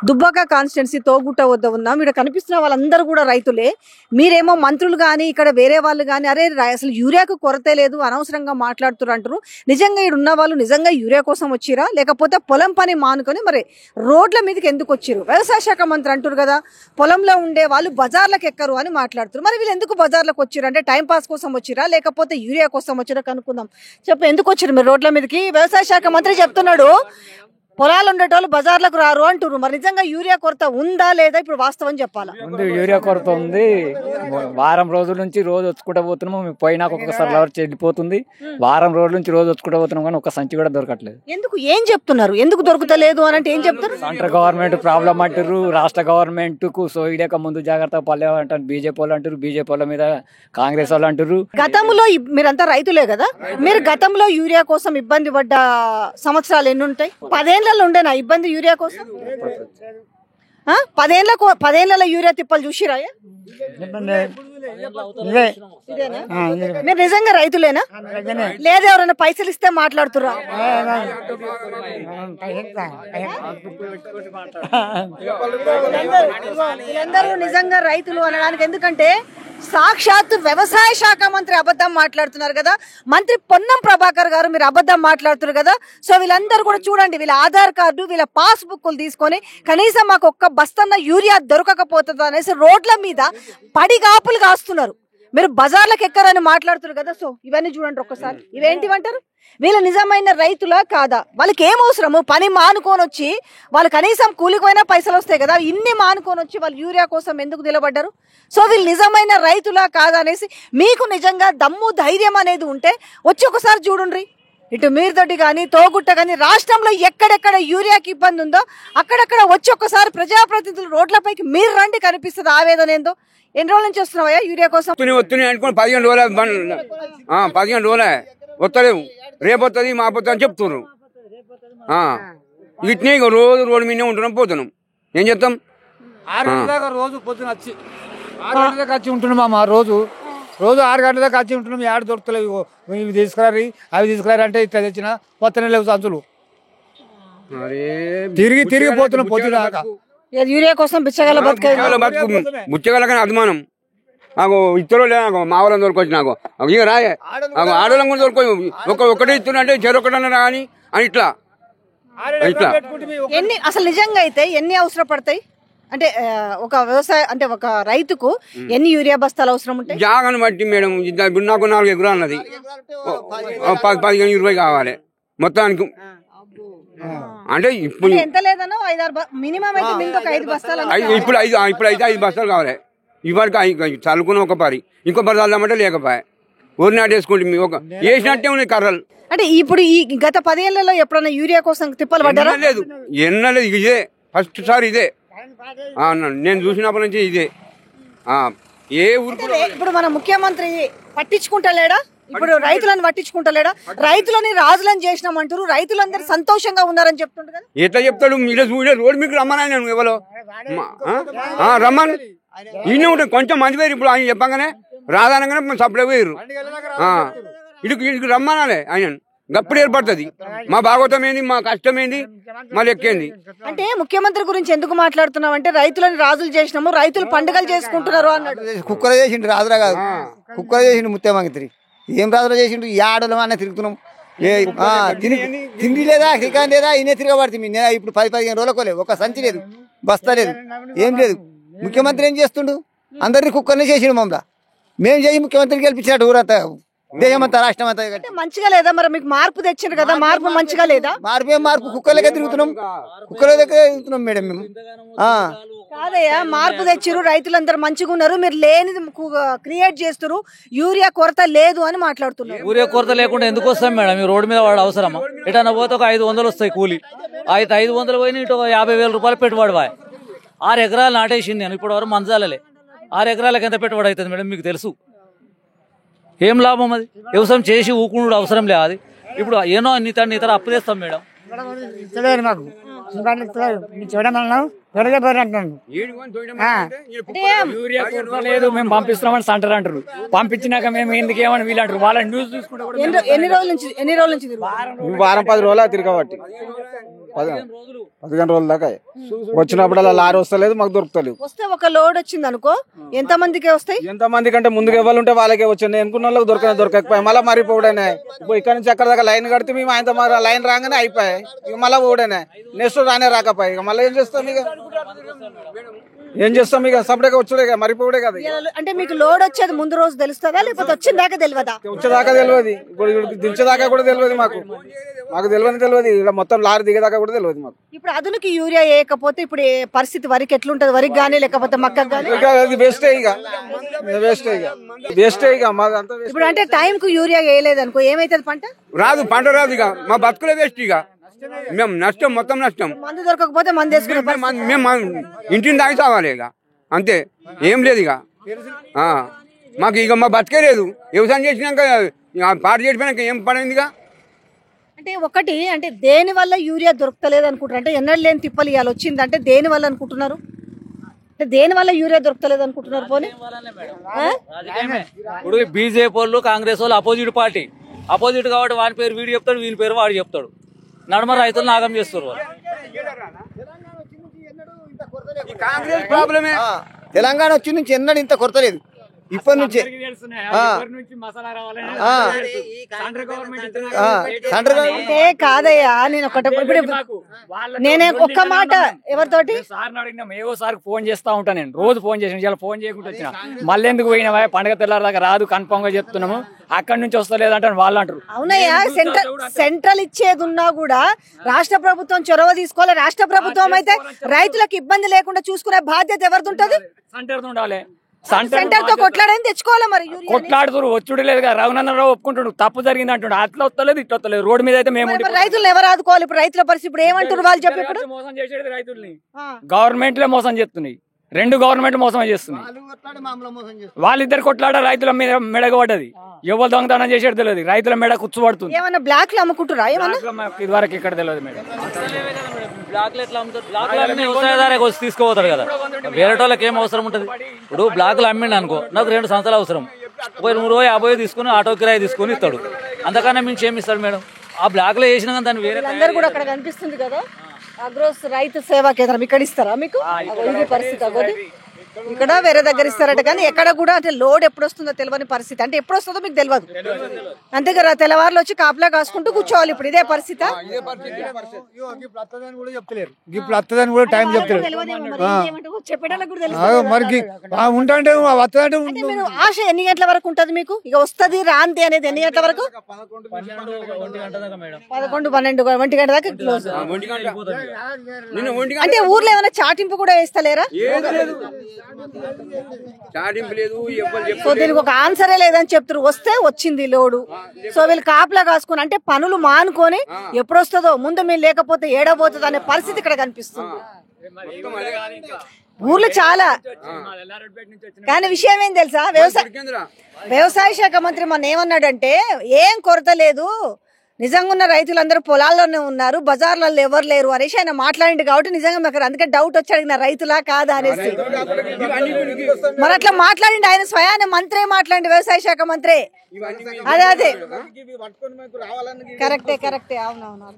Dubbaka constituency Thoguta వద్ద ఉన్నాం. ఇక్కడ కనిపిస్తున్న వాళ్ళందరూ కూడా రైతులే. మీరేమో మంత్రులు కానీ ఇక్కడ వేరే వాళ్ళు కానీ అరే అసలు యూరియాకు కొరతే లేదు అనవసరంగా మాట్లాడుతున్నారు అంటారు. నిజంగా ఇక్కడ ఉన్న వాళ్ళు నిజంగా యూరియా కోసం వచ్చిరా లేకపోతే పొలం పని మానుకొని మరి రోడ్ల మీదకి ఎందుకు వచ్చిరు? వ్యవసాయ శాఖ మంత్రి అంటారు కదా పొలంలో ఉండే వాళ్ళు బజార్లకు ఎక్కరు అని మాట్లాడుతారు. మరి వీళ్ళు ఎందుకు బజార్లకు వచ్చిరు అంటే టైం పాస్ కోసం వచ్చిరా లేకపోతే యూరియా కోసం వచ్చిరా కనుక్కుందాం. చెప్పు ఎందుకు వచ్చిరు మీరు రోడ్ల మీదకి? వ్యవసాయ శాఖ మంత్రి చెప్తున్నాడు పొలాలు ఉండేటోళ్ళు బజార్లకు రారు అంటారు. మరి నిజంగా యూరియా కొరత ఉందా లేదా ఇప్పుడు వాస్తవం చెప్పాలా? ఉంది, యూరియా కొరత ఉంది. వారం రోజుల నుంచి రోజు వచ్చుకుంటా పోతున్నాము. పోయినాక ఒక్కొక్కసారి లవర్ చెల్లిపోతుంది. వారం రోజుల నుంచి రోజు వచ్చుకుంటా పోతున్నాం కానీ ఒక సంచి కూడా దొరకట్లేదు. ఎందుకు ఏం చెప్తున్నారు? ఎందుకు దొరుకుతలేదు అని అంటే ఏం చెప్తారు? సెంట్రల్ గవర్నమెంట్ ప్రాబ్లం అంటారు, రాష్ట్ర గవర్నమెంట్ కు సోయిడాక ముందు జాగ్రత్త పల్లె అంటారు. బీజేపీ వాళ్ళు అంటారు, బీజేపీ వాళ్ళ మీద కాంగ్రెస్ వాళ్ళు అంటారు. గతంలో మీరంతా రైతులే కదా, మీరు గతంలో యూరియా కోసం ఇబ్బంది పడ్డ సంవత్సరాలు ఎన్ని ఉంటాయి? 10 ఏళ్ళలో ఉండేనా ఇబ్బంది యూరియా కోసం? 10 ఏళ్ళ యూరియా తిప్పలు చూసిరా? మీరు నిజంగా రైతులేనా లేదా ఎవరైనా పైసలు ఇస్తే మాట్లాడుతురా? వీళ్ళందరూ నిజంగా రైతులు అనడానికి ఎందుకంటే సాక్షాత్ వ్యవసాయ శాఖ మంత్రి అబద్ధం మాట్లాడుతున్నారు కదా. మంత్రి పొన్నం ప్రభాకర్ గారు మీరు అబద్ధం మాట్లాడుతున్నారు కదా. సో వీళ్ళందరూ కూడా చూడండి, వీళ్ళ ఆధార్ కార్డు వీళ్ళ పాస్ బుక్లు తీసుకొని కనీసం మాకు ఒక్క బస్తన్న యూరియా దొరకకపోతుంది అనేసి రోడ్ల మీద పడిగాపులు కాస్తున్నారు. మీరు బజార్లకు ఎక్కరని మాట్లాడుతున్నారు కదా. సో ఇవన్నీ చూడండి ఒక్కసారి, ఇవేంటివంటారు? వీళ్ళ నిజమైన రైతులా కాదా? వాళ్ళకి ఏం అవసరము? పని మానుకొని వచ్చి వాళ్ళు కనీసం కూలిపోయినా పైసలు వస్తాయి కదా, ఇన్ని మానుకొని వచ్చి వాళ్ళు యూరియా కోసం ఎందుకు నిలబడ్డారు? సో వీళ్ళు నిజమైన రైతులా కాదా అనేసి మీకు నిజంగా దమ్ము ధైర్యం అనేది ఉంటే వచ్చి ఒకసారి చూడండి. ఇటు మీరుదొడ్డి కానీ తోగుట్ట కానీ రాష్ట్రంలో ఎక్కడెక్కడ యూరియాకి ఇబ్బంది ఉందో అక్కడక్కడ వచ్చి ఒక్కసారి ప్రజాప్రతినిధులు రోడ్లపైకి మీరు రండి, కనిపిస్తుంది ఆవేదన ఏందో. ఎన్ని రోజుల నుంచి వస్తున్నావా యూరియా కోసం? అనుకోని 15 రోజులే వస్తలేవు. రేపు వస్తుంది మాపోతుంది అని చెప్తున్నారు. వీటిని రోజు రోడ్డు మీదనే ఉంటున్నాం, పోతున్నాం. ఏం చెప్తాం? 6 గంటల దాకా రోజు పొద్దున వచ్చి 6 గంటల దాకా వచ్చి ఉంటున్నాం. రోజు 6 గంటల దాకా వచ్చి ఉంటున్నాం. ఏడ దొరుకుతలేవు. ఇవి తీసుకురారు అవి తీసుకురారు అంటే ఇట్లా తెచ్చిన పొత్తనే లేవు సంచులు. తిరిగి పోతున్నాం పొద్దున దాకా. యూరియా కోసం బిచ్చగల బుచ్చగల కానీ అభిమానం నాకు ఇద్దరు లేదు. మా వాళ్ళని దొరకొచ్చి నాకు ఇక రాయే ఆడవాళ్ళం కూడా దొరకొచ్చు. ఒకటే ఇస్తున్నా అంటే చెరొకటన్నా కానీ అని ఇట్లా ఎన్ని అసలు నిజంగా అయితే ఎన్ని అవసరం పడతాయి అంటే ఒక వ్యవసాయ అంటే ఒక రైతుకు ఎన్ని యూరియా బస్తాలు అవసరం ఉంటాయి? జాగాను బట్టి మేడం నాకు 4 ఎకరాలు అన్నది 15-20 కావాలి మొత్తానికి. అంటే ఇప్పుడు ఎంత లేదన్నా 5-6 మినిమం అయితే 5 బస్తాలు. ఇప్పుడు అయితే 5 బస్తాలు కావాలి. ఇవరకు చల్లుకున్న ఒక పరి ఇంకో పరి చల్దామంటే లేకపోయా ఊరి నాటేసుకుంటే ఒక వేసినట్టే ఉన్నాయి కర్రలు. అంటే ఇప్పుడు ఈ గత 10 ఏళ్లలో ఎప్పుడన్నా యూరియా కోసం తిప్పలు పడ్డారా? లేదు, ఎన్నలేదు. ఇదే ఫస్ట్ సారి ఇదే నేను చూసినప్పటి నుంచి ఇదే. ఏ ఊరు ఇప్పుడు మన ముఖ్యమంత్రి పట్టించుకుంటలేడా? ఇప్పుడు రైతులను పట్టించుకుంటలేడా? రైతులని రాజులను చేసినామంటారు, రైతులందరూ సంతోషంగా ఉన్నారని చెప్తుంటారు కదా. ఎట్లా చెప్తాడు? మీరే చూడే రోడ్డు మీకు రమ్మన్నా నేను ఎవరో రమ్మను ఈయనే ఉంటాను. కొంచెం మంచి పేరు ఇప్పుడు ఆయన చెప్పగానే రాదానగానే సప్లై పోయారు. ఇడికి రమ్మనాలే ఆయన గప్పుడు ఏర్పడుతుంది. మా భాగవతం ఏంది, మా కష్టం ఏంది, మా లెక్కేంది. అంటే ముఖ్యమంత్రి గురించి ఎందుకు మాట్లాడుతున్నావు అంటే రైతులను రాజులు చేసినాము, రైతులు పండుగలు చేసుకుంటున్నారు అన్నాడు. కుక్కలు చేసిండు, రాజురా కాదు కుక్కలు చేసిండు ముఖ్యమంత్రి. ఏం రాజురా చేసిండు? ఈ ఆడలు అన్న తిరుగుతున్నాం. తిండి లేదా శ్రీకాంత్ లేదా ఈయన తిరగబడుతుంది. ఇప్పుడు 10-15 రోజులకోలే ఒక సంచి లేదు, బస్తా లేదు, ఏం లేదు. ముఖ్యమంత్రి ఏం చేస్తుండు? అందరినీ కుక్కర్ని చేసిండు. మమ్మల్ని మేము చేసి ముఖ్యమంత్రిని గెలిపించినట్టు ఊరంతా దేశమంతా రాష్ట్రం అంతా. మంచిగా లేదా మరి? మీకు మార్పు తెచ్చిండ్రు కదా, మార్పు మంచిగా లేదా? మార్పు కుక్కర్లకే తిరుగుతున్నాం, కుక్కర్ల దగ్గర తిరుగుతున్నాం మేడం మేము. కాదయ్యా, మార్పు తెచ్చిరు, రైతులందరూ మంచిగా ఉన్నారు, మీరు లేనిది క్రియేట్ చేస్తారు, యూరియా కొరత లేదు అని మాట్లాడుతున్నారు. యూరియా కొరత లేకుండా ఎందుకు వస్తాం మేడం? ఈ రోడ్డు మీద వాడు అవసరమా? ఇటన్నా పోతే ఒక 500 వస్తాయి కూలి. 500 పోయిన ఇటు 50,000 రూపాయలు పెట్టుబడి. 6 ఎకరాలు నాటేసింది నేను ఇప్పుడు వరకు మంచాలలే. 6 ఎకరాలకు ఎంత పెట్టుబడి అవుతుంది మేడం మీకు తెలుసు? ఏం లాభం అది? వ్యవసాయం చేసి ఊకుండా అవసరం లేదు. అది ఇప్పుడు ఏనో నీతర అప్పు తెస్తాం మేడం. మాకు యూరియా కొరత లేదు, మేము పంపిస్తున్నామని సెంటర్ అంటారు. పంపించినాక మేము ఎందుకేమని వీళ్ళు అంటారు. వాళ్ళ న్యూస్ చూసుకుంటే ఎన్ని రోజుల నుంచి వారం 10 రోజులు తిరగబట్టి 15 రోజుల దాకా వచ్చినప్పుడు లారీ వస్తలేదు, మాకు దొరుకుతలేదు. వస్తే ఒక లోడ్ వచ్చింది అనుకో, ఎంత మందికి వస్తాయి? ఎంత మంది కంటే ముందుకు ఎవరు ఉంటే వాళ్ళకే వచ్చింది. ఎన్నుకున్న వాళ్ళకి దొరకకపోయి మళ్ళీ మరిపోవడనే. ఇప్పుడు ఇక్కడ నుంచి అక్కడ దాకా లైన్ కడితే మేము ఆయన లైన్ రాగానే అయిపోయాయి. ఇక మళ్ళీ పోవడనే, నెక్స్ట్ రానే రాకపోయి. ఇక మళ్ళీ ఏం చేస్తాం? ఇక సపరేట్గా వచ్చుడే కదా, మరిపోవడే కదా. అంటే మీకు లోడ్ వచ్చేది ముందు రోజు తెలుస్తుందా, లేకపోతే వచ్చిన దాకా తెలియదా? వచ్చేదాకా తెలియదు, ఇప్పుడు దించేదాకా కూడా తెలియదు మాకు తెలియదు. ఇలా మొత్తం లారీ దిగేదాకా కూడా తెలియదు మాకు. ఇప్పుడు అదునికి యూరియా వేయకపోతే ఇప్పుడు పరిస్థితి వరికి ఎట్లుంటది? వరికి గానీ లేకపోతే మక్కకు గానీ? అది వేస్టే ఇక మాది అంతా. ఇప్పుడు అంటే టైం కు యూరియా వేయలేదు అనుకో, ఏమైతుంది? పంట రాదు ఇక, మా బతుకులే వేస్ట్. ఇక మేము నష్టం, మొత్తం నష్టం. మందు దొరకకపోతే మందు వేసుకునే మేము ఇంటిని తాగి తాగాలి ఇక, అంతే, ఏం లేదు ఇక. మాకు ఇక మా బతికే లేదు. వ్యవసాయం చేసినాక పాట చేసిపోయినాక ఏం పడింది ఇక. అంటే ఒకటి అంటే దేని వల్ల యూరియా దొరకలేదు అనుకుంటారు? అంటే ఎన్నడూ లేని తిప్పలు ఇవాళ వచ్చింది అంటే దేని వల్ల అనుకుంటున్నారు? అంటే దేని వల్ల యూరియా దొరకలేదు అనుకుంటున్నారు? పోనీ ఇప్పుడు బీజేపీ వాళ్ళు, కాంగ్రెస్ వాళ్ళు అపోజిట్ పార్టీ, అపోజిట్ కాబట్టి వాడి పేరు వీడు చెప్తాడు, వీని పేరు వాడు చెప్తాడు. నడమ రైతులు నాగం చేస్తారు వాళ్ళు. తెలంగాణ వచ్చి నుంచి ఎన్నడూ ఇంత కొరత లేదు. ఇప్పటి నుంచి అంటే కాదయ్యా, నేను ఒకటి నేనే ఒక్క మాట ఎవరితోటి ఏవో సార్ ఫోన్ చేస్తా ఉంటా. నేను రోజు ఫోన్ చేసి ఇలా ఫోన్ చేయకుండా వచ్చిన, మళ్ళీ ఎందుకు పోయినా పండుగ తెల్లారదాకా రాదు, కన్ఫర్మ్ గా చెప్తున్నాము, అక్కడి నుంచి వస్తలేదంటారు వాళ్ళు అంటారు. అవునయ్యా, సెంట్రల్ ఇచ్చేది ఉన్నా కూడా రాష్ట్ర ప్రభుత్వం చొరవ తీసుకోవాలి. రాష్ట్ర ప్రభుత్వం అయితే రైతులకు ఇబ్బంది లేకుండా చూసుకునే బాధ్యత ఎవరిది ఉంటది? సెంటర్ ఉండాలి. సెంటర్ తో కొట్లాడని తెచ్చుకోవాలి. మరి కొట్లాడుతున్నారు, వచ్చుడు లేదు కదా. రఘునందనరావు ఒప్పుకుంటాడు, తప్పు జరిగింది అంటుండే, అట్లా వస్తలేదు, ఇట్లా వస్తలేదు. రోడ్డు మీద అయితే మేము రైతులు ఎవరు ఆదుకోవాలి? ఇప్పుడు రైతుల పరిస్థితి ఇప్పుడు ఏమంటారు వాళ్ళు చెప్పి? ఇప్పుడు మోసం చేసేది రైతుల్ని గవర్నమెంట్లే మోసం చేస్తున్నాయి. 2 గవర్నమెంట్ మోసం చేస్తున్నాయి. వాళ్ళిద్దరు కొట్లాడ రైతుల మీద మెడగబడ్డది. ఎవరు దొంగతనం చేసేది తెలియదు, రైతుల మెడ కూర్చోబడుతుంది. ఏమన్నా బ్లాక్ లో అమ్ముకుంటారా? ఇది వరకు ఇక్కడ తెలియదు మేడం. బ్లాక్ ఎట్లా అమ్ముతారు? బ్లాక్ వ్యవసాయదారే వచ్చి తీసుకోపోతారు కదా, వేరే వాళ్ళకి ఏం అవసరం ఉంటుంది? ఇప్పుడు బ్లాక్లు అమ్మిండి అనుకో, నాకు 2 సంవత్సరాలు అవసరం, 150 తీసుకుని ఆటో కిరాయి తీసుకుని ఇస్తాడు. అంతకన్నా మించి ఏమి ఇస్తాడు మేడం? ఆ బ్లాక్ లో వేసినా దాన్ని వేరే అందరు కూడా అక్కడ కనిపిస్తుంది కదా, అగ్రోస్ రైతు సేవా కేంద్రం, ఇక్కడ ఇస్తారా మీకు? ఇది పరిస్థితి అవ్వదు. ఇక్కడ వేరే దగ్గర ఇస్తారట, కానీ ఎక్కడ కూడా అంటే లోడ్ ఎప్పుడు వస్తుందో తెలియని పరిస్థితి. అంటే ఎప్పుడు వస్తుందో మీకు తెలియదు, అంతే కదా. తెల్లవారులు వచ్చి కాపలా కాసుకుంటూ కూర్చోవాలి. ఇప్పుడు ఇదే పరిస్థితి. ఇప్పుడు వస్తుందని కూడా చెప్తలేరు, ఇప్పుడు వస్తుందని కూడా టైం చెప్తారు. మరి ఉంటాంటే వస్తుందంటే మీరు ఆశ ఎన్ని గంటల వరకు ఉంటది మీకు? ఇక వస్తుంది రాంతి అనేది ఎన్ని గంటల వరకు? 11, 12, 1 గంట దాకా క్లోజ్. అంటే ఊర్లో ఏమైనా చాటింపు కూడా వేస్తలేరా? సో దీనికి ఒక ఆన్సరే లేదని చెప్తారు. వస్తే వచ్చింది లోడు, సో వీళ్ళు కాపలా కాసుకుని అంటే పనులు మానుకొని ఎప్పుడు వస్తుందో, ముందు మీరు లేకపోతే ఏడబోతుంది అనే పరిస్థితి ఇక్కడ కనిపిస్తుంది ఊర్లో చాలా. కానీ విషయం ఏం తెలుసా, వ్యవసాయ శాఖ మంత్రి మొన్న ఏమన్నాడంటే, ఏం కొరత లేదు, నిజంగా ఉన్న రైతులందరూ పొలాల్లోనే ఉన్నారు, బజార్లలో ఎవరు లేరు అనేసి ఆయన మాట్లాడింది. కాబట్టి నిజంగా మాకు అందుకే డౌట్ వచ్చి అడిగిన, రైతులా కాదా అనేసి. మరి అట్లా మాట్లాడింది ఆయన, స్వయాన మంత్రే మాట్లాడి, వ్యవసాయ శాఖ మంత్రే. అదే కరెక్టే అవునవును.